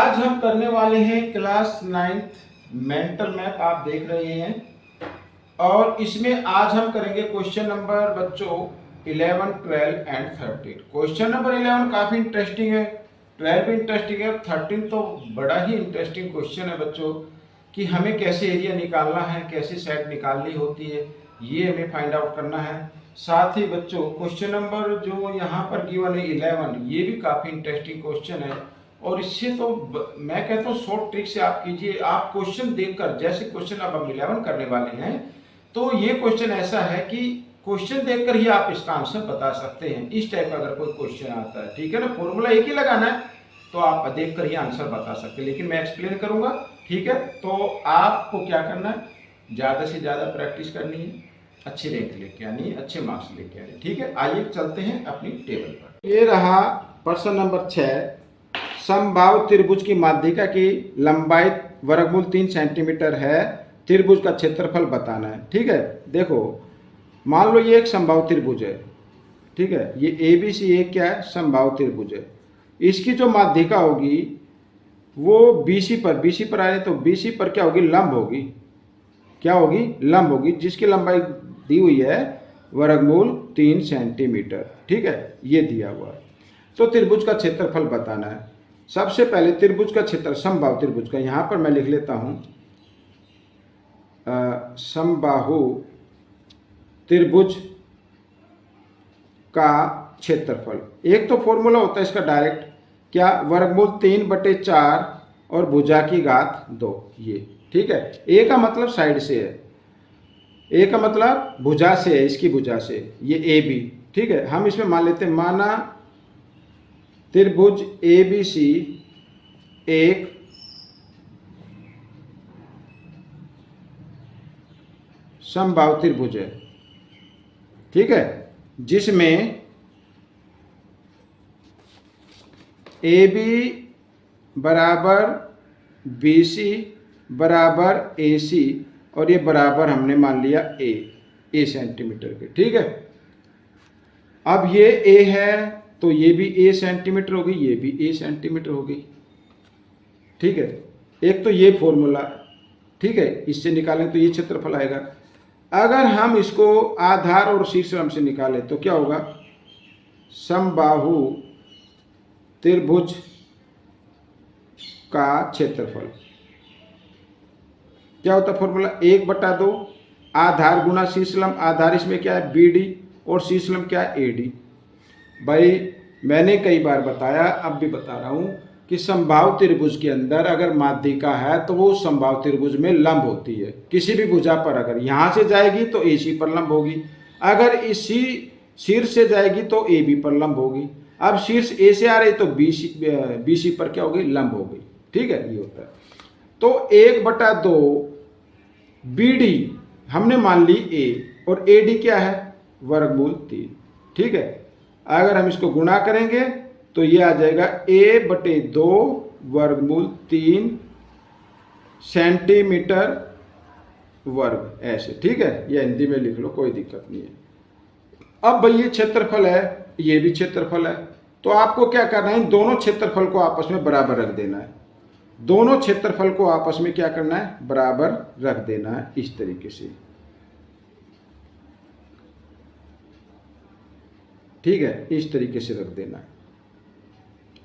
आज हम करने वाले हैं क्लास 9th मेंटल मैप, आप देख रहे हैं। और इसमें आज हम करेंगे क्वेश्चन नंबर बच्चों 11, 12 एंड 13। क्वेश्चन नंबर 11 काफी इंटरेस्टिंग है, 12 भी इंटरेस्टिंग है, 13 तो बड़ा ही इंटरेस्टिंग क्वेश्चन है बच्चों कि हमें कैसे एरिया निकालना है, कैसे सेट निकालनी होती है, ये हमें फाइंड आउट करना है। साथ ही बच्चों क्वेश्चन नंबर जो यहाँ पर गिवन है 11, ये भी काफी इंटरेस्टिंग क्वेश्चन है। और इससे तो मैं कहता हूँ शॉर्ट ट्रिक से आप कीजिए। आप क्वेश्चन देखकर, जैसे क्वेश्चन अब हम 11 करने वाले हैं, तो ये क्वेश्चन ऐसा है कि क्वेश्चन देखकर ही आप इसका आंसर बता सकते हैं। इस टाइप का अगर कोई क्वेश्चन आता है, ठीक है ना, फॉर्मूला एक ही लगाना है तो आप देखकर ही आंसर बता सकते हैं, लेकिन मैं एक्सप्लेन करूंगा, ठीक है। तो आपको क्या करना है, ज्यादा से ज्यादा प्रैक्टिस करनी है, अच्छी रैंक लेके आनी है, अच्छे मार्क्स लेके आने, ठीक है। आइए चलते हैं अपनी टेबल पर। ये रहा प्रश्न नंबर 6। समबाहु त्रिभुज की माध्यिका की लंबाई वर्गमूल 3 सेंटीमीटर है, त्रिभुज का क्षेत्रफल बताना है, ठीक है। देखो मान लो ये एक समबाहु त्रिभुज है, ठीक है, ये ABC एक क्या है, समबाहु त्रिभुज है। इसकी जो माध्यिका होगी वो BC पर आ रही है, तो BC पर क्या होगी, लंब होगी। क्या होगी, लंब होगी, जिसकी लंबाई दी हुई है वर्गमूल 3 सेंटीमीटर, ठीक है, ये दिया हुआ है। तो त्रिभुज का क्षेत्रफल बताना है। सबसे पहले त्रिभुज का क्षेत्र, समबाहु त्रिभुज का, यहां पर मैं लिख लेता हूं समबाहु त्रिभुज का क्षेत्रफल। एक तो फॉर्मूला होता है इसका डायरेक्ट, क्या, वर्गमूल 3/4 और भुजा की घात 2, ये, ठीक है। ए का मतलब साइड से है, ए का मतलब भुजा से है, इसकी भुजा से, ये AB, ठीक है। हम इसमें मान लेते हैं, माना त्रिभुज ABC एक समबाहु त्रिभुज है, ठीक है, जिसमें AB बराबर BC बराबर AC और ये बराबर हमने मान लिया A सेंटीमीटर के, ठीक है। अब ये A है तो ये भी A सेंटीमीटर होगी, ये भी A सेंटीमीटर होगी, ठीक है। एक तो ये फॉर्मूला, ठीक है, इससे निकालें तो ये क्षेत्रफल आएगा। अगर हम इसको आधार और शीर्षलंब से निकालें तो क्या होगा, समबाहु त्रिभुज का क्षेत्रफल क्या होता है, फॉर्मूला 1/2 आधार गुना शीर्षलंब। आधार इसमें क्या है, BD, और शीर्षलंब क्या है, AD। भाई मैंने कई बार बताया, अब भी बता रहा हूं कि समबाहु त्रिभुज के अंदर अगर माध्यिका है तो वो समबाहु त्रिभुज में लंब होती है। किसी भी भुजा पर अगर यहां से जाएगी तो AC पर लंब होगी, अगर इसी शीर्ष से जाएगी तो AB पर लंब होगी। अब शीर्ष A से आ रही तो BC पर क्या होगी, लंब होगी, ठीक है, ये होता है। तो 1/2 BD हमने मान ली A और AD क्या है, वर्गमूल 3, ठीक है। अगर हम इसको गुणा करेंगे तो ये आ जाएगा A/2 वर्गमूल 3 सेंटीमीटर वर्ग, ऐसे, ठीक है। ये हिंदी में लिख लो, कोई दिक्कत नहीं है। अब भाई ये क्षेत्रफल है, ये भी क्षेत्रफल है, तो आपको क्या करना है, इन दोनों क्षेत्रफल को आपस में बराबर रख देना है। दोनों क्षेत्रफल को आपस में क्या करना है, बराबर रख देना है, इस तरीके से, ठीक है, इस तरीके से रख देना है।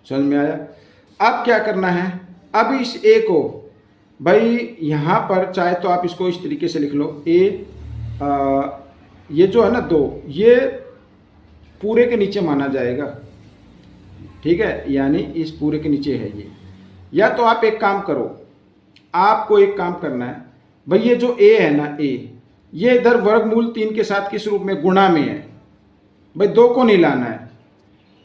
समझ में आया। अब क्या करना है, अब इस A को, भाई यहां पर चाहे तो आप इसको इस तरीके से लिख लो, ये जो है ना 2, ये पूरे के नीचे माना जाएगा, ठीक है, यानी इस पूरे के नीचे है ये। या तो आप एक काम करो, आपको एक काम करना है, भाई ये जो A है ना, A, ये इधर वर्गमूल 3 के साथ किस रूप में, गुणा में है। भाई 2 को नहीं लाना है,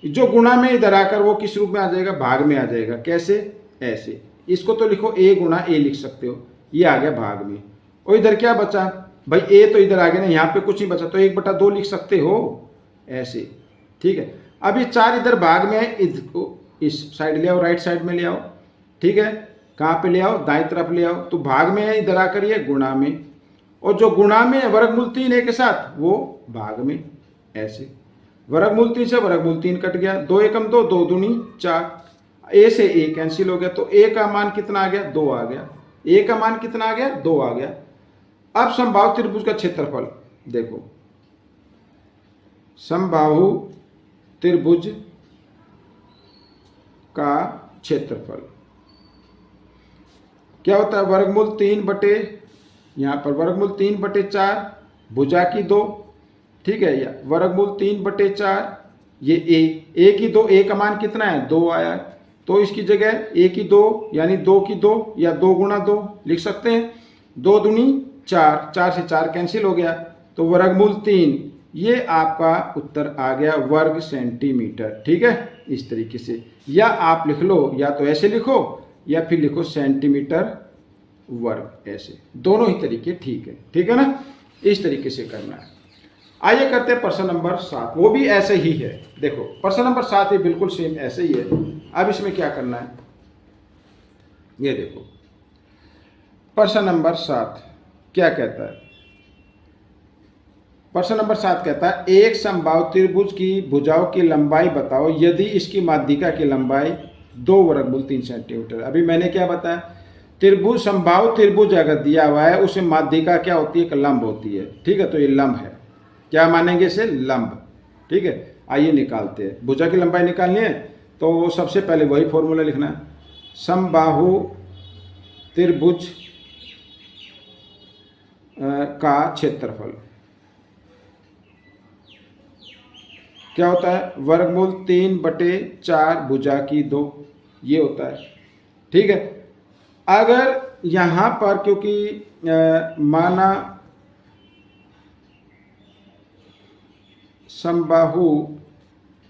जो गुणा में इधर आकर वो किस रूप में आ जाएगा, भाग में आ जाएगा। कैसे, ऐसे, इसको तो लिखो A गुणा A लिख सकते हो, ये आ गया भाग में। और इधर क्या बचा, भाई A तो इधर आ गया ना, यहाँ पे कुछ नहीं बचा, तो 1/2 लिख सकते हो, ऐसे, ठीक है। अब ये 4 इधर भाग में है, इसको इस साइड ले आओ, राइट साइड में ले आओ, ठीक है। कहाँ पे ले आओ, दाएं तरफ ले आओ, तो भाग में है, इधर आकर ये गुणा में, और जो गुणा में है वर्गमूल 3 A के साथ वो भाग में, ऐसे। वर्गमूल 3 से वर्गमूल 3 कट गया, 2 एकम 2, 2 दूनी 4। ए से ए कैंसिल हो गया, तो ए का मान कितना आ गया, 2 आ गया। ए का मान कितना आ गया, 2 आ गया। अब समबाहु त्रिभुज का क्षेत्रफल देखो, समबाहु त्रिभुज का क्षेत्रफल क्या होता है, वर्गमूल 3 यहाँ पर वर्गमूल 3/4 भुजा की 2, ठीक है, या वर्गमूल 3/4 ये ए की 2, ए का मान कितना है, 2 आया है, तो इसकी जगह ए की 2 यानी 2 की 2 या 2 गुणा 2 लिख सकते हैं। 2 दूनी 4, 4 से 4 कैंसिल हो गया, तो वर्गमूल 3 ये आपका उत्तर आ गया वर्ग सेंटीमीटर। ठीक है, इस तरीके से, या आप लिख लो, या तो ऐसे लिखो या फिर लिखो सेंटीमीटर वर्ग, ऐसे दोनों ही तरीके ठीक है। ठीक है ना, इस तरीके से करना है। आइए करते हैं प्रश्न नंबर 7, वो भी ऐसे ही है। देखो प्रश्न नंबर 7 ये बिल्कुल सेम ऐसे ही है। अब इसमें क्या करना है, ये देखो प्रश्न नंबर 7 क्या कहता है। प्रश्न नंबर 7 कहता है एक समबाहु त्रिभुज की भुजाओं की लंबाई बताओ यदि इसकी माध्यिका की लंबाई 2 वर्गमूल 3 सेंटीमीटर। अभी मैंने क्या बताया, त्रिभुज समबाहु त्रिभुज अगर दिया हुआ है उसमें माध्यिका क्या होती है, एक लंब होती है। ठीक है, तो ये लंब है, क्या मानेंगे इसे, लंब। ठीक है, आइए निकालते हैं। भुजा की लंबाई निकालनी है तो सबसे पहले वही फॉर्मूला लिखना है, समबाहु त्रिभुज का क्षेत्रफल क्या होता है, वर्गमूल 3/4 भुजा की 2 ये होता है। ठीक है, अगर यहाँ पर क्योंकि माना समबाहु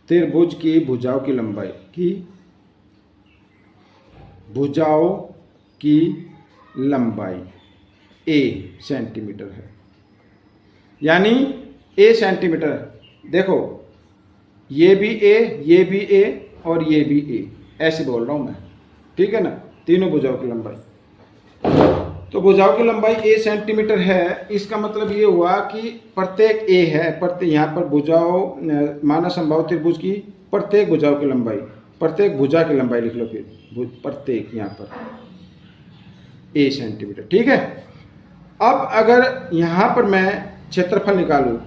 त्रिभुज की भुजाओं की लंबाई a सेंटीमीटर है, यानी a सेंटीमीटर है। देखो ये भी a और ये भी a, ऐसे बोल रहा हूं मैं। ठीक है ना, तीनों भुजाओं की लंबाई, तो भुजाओं की लंबाई a सेंटीमीटर है। इसका मतलब ये हुआ कि प्रत्येक a है, प्रत्येक यहाँ पर भुजाओं माना समबाहु त्रिभुज की प्रत्येक भुजाओं की लंबाई, प्रत्येक भुजा की लंबाई लिख लो, फिर प्रत्येक यहाँ पर a सेंटीमीटर। ठीक है, अब अगर यहाँ पर मैं क्षेत्रफल निकालूं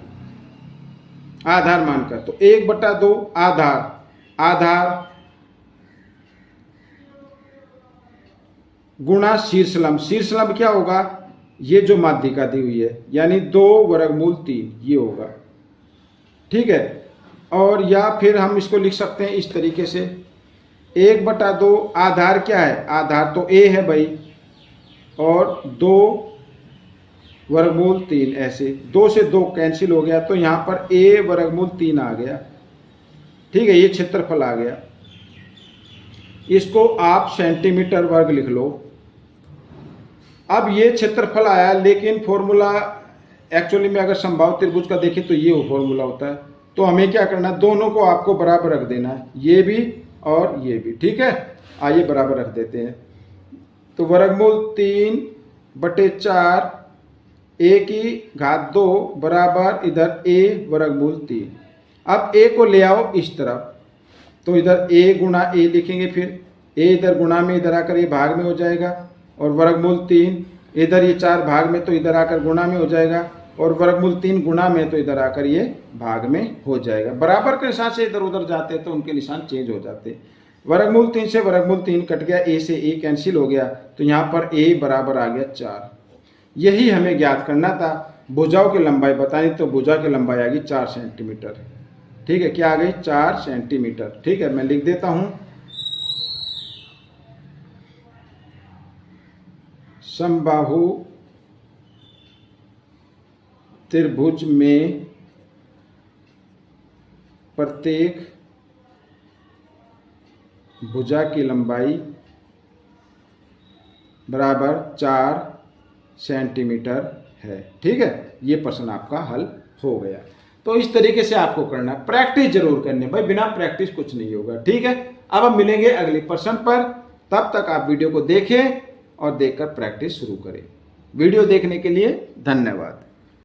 आधार मानकर, तो 1/2 आधार गुणा शीर्षलंब। शीर्षलंब क्या होगा, ये जो माध्यिका दी हुई है, यानी 2 वर्गमूल 3 ये होगा। ठीक है, और या फिर हम इसको लिख सकते हैं इस तरीके से, 1/2 आधार क्या है, आधार तो a है भाई, और 2 वर्गमूल 3 ऐसे, 2 से 2 कैंसिल हो गया, तो यहाँ पर a वर्गमूल 3 आ गया। ठीक है, ये क्षेत्रफल आ गया, इसको आप सेंटीमीटर वर्ग लिख लो। अब ये क्षेत्रफल आया, लेकिन फॉर्मूला एक्चुअली में अगर समबाहु त्रिभुज का देखें तो ये फॉर्मूला होता है, तो हमें क्या करना है, दोनों को आपको बराबर रख देना है, ये भी और ये भी। ठीक है, आइए बराबर रख देते हैं, तो वर्गमूल 3/4 a की घात 2 बराबर इधर a वर्गमूल 3। अब a को ले आओ इस तरफ, तो इधर a गुणा a लिखेंगे, फिर a इधर गुणा में इधर आकर ये भाग में हो जाएगा, और वर्गमूल 3 इधर ये 4 भाग में, तो इधर आकर गुणा में हो जाएगा, और वर्गमूल 3 गुणा में, तो इधर आकर ये भाग में हो जाएगा। बराबर के निशान से इधर उधर जाते हैं तो उनके निशान चेंज हो जाते हैं। वर्गमूल 3 से वर्गमूल 3 कट गया, a से a कैंसिल हो गया, तो यहाँ पर a बराबर आ गया 4। यही हमें ज्ञात करना था। भुजाओं की लंबाई बतानी, तो भुजा की लंबाई आ गई 4 सेंटीमीटर। ठीक है, क्या आ गई, 4 सेंटीमीटर। ठीक है, मैं लिख देता हूं, समबाहु त्रिभुज में प्रत्येक भुजा की लंबाई बराबर 4 सेंटीमीटर है। ठीक है, ये प्रश्न आपका हल हो गया। तो इस तरीके से आपको करना है, प्रैक्टिस जरूर करनी भाई, बिना प्रैक्टिस कुछ नहीं होगा। ठीक है, अब हम मिलेंगे अगले प्रश्न पर, तब तक आप वीडियो को देखें और देखकर प्रैक्टिस शुरू करें। वीडियो देखने के लिए धन्यवाद।